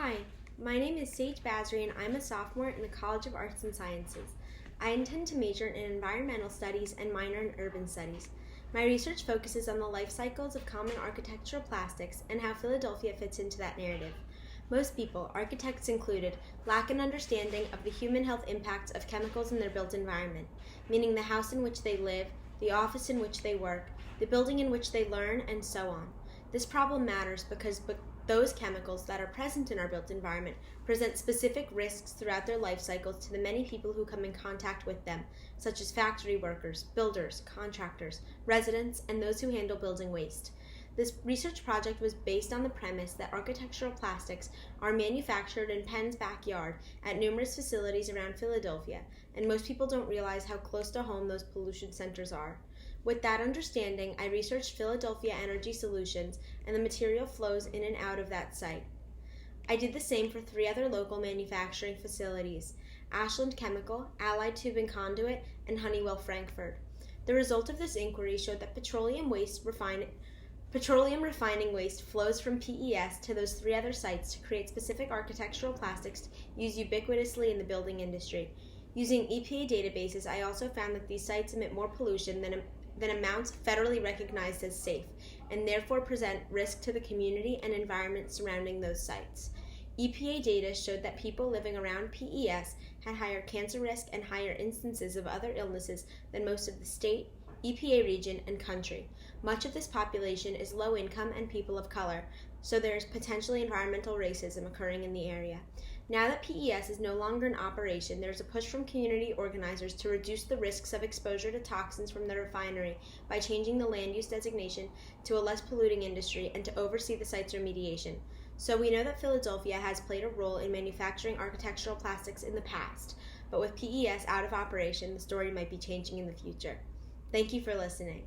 Hi, my name is Sage Basri and I'm a sophomore in the College of Arts and Sciences. I intend to major in environmental studies and minor in urban studies. My research focuses on the life cycles of common architectural plastics and how Philadelphia fits into that narrative. Most people, architects included, lack an understanding of the human health impacts of chemicals in their built environment, meaning the house in which they live, the office in which they work, the building in which they learn, and so on. This problem matters because those chemicals that are present in our built environment present specific risks throughout their life cycles to the many people who come in contact with them, such as factory workers, builders, contractors, residents, and those who handle building waste. This research project was based on the premise that architectural plastics are manufactured in Penn's backyard at numerous facilities around Philadelphia, and most people don't realize how close to home those pollution centers are. With that understanding, I researched Philadelphia energy solutions and the material flows in and out of that site. I did the same for 3 other local manufacturing facilities: Ashland Chemical, Allied Tube and Conduit, and Honeywell Frankfurt. The result of this inquiry showed that petroleum refining waste flows from PES to those 3 other sites to create specific architectural plastics used ubiquitously in the building industry. Using EPA databases, I also found that these sites emit more pollution than amounts federally recognized as safe, and therefore present risk to the community and environment surrounding those sites. EPA data showed that people living around PES had higher cancer risk and higher instances of other illnesses than most of the state, EPA region, and country. Much of this population is low income and people of color, so there is potentially environmental racism occurring in the area. Now that PES is no longer in operation, there is a push from community organizers to reduce the risks of exposure to toxins from the refinery by changing the land use designation to a less polluting industry and to oversee the site's remediation. So we know that Philadelphia has played a role in manufacturing architectural plastics in the past, but with PES out of operation, the story might be changing in the future. Thank you for listening.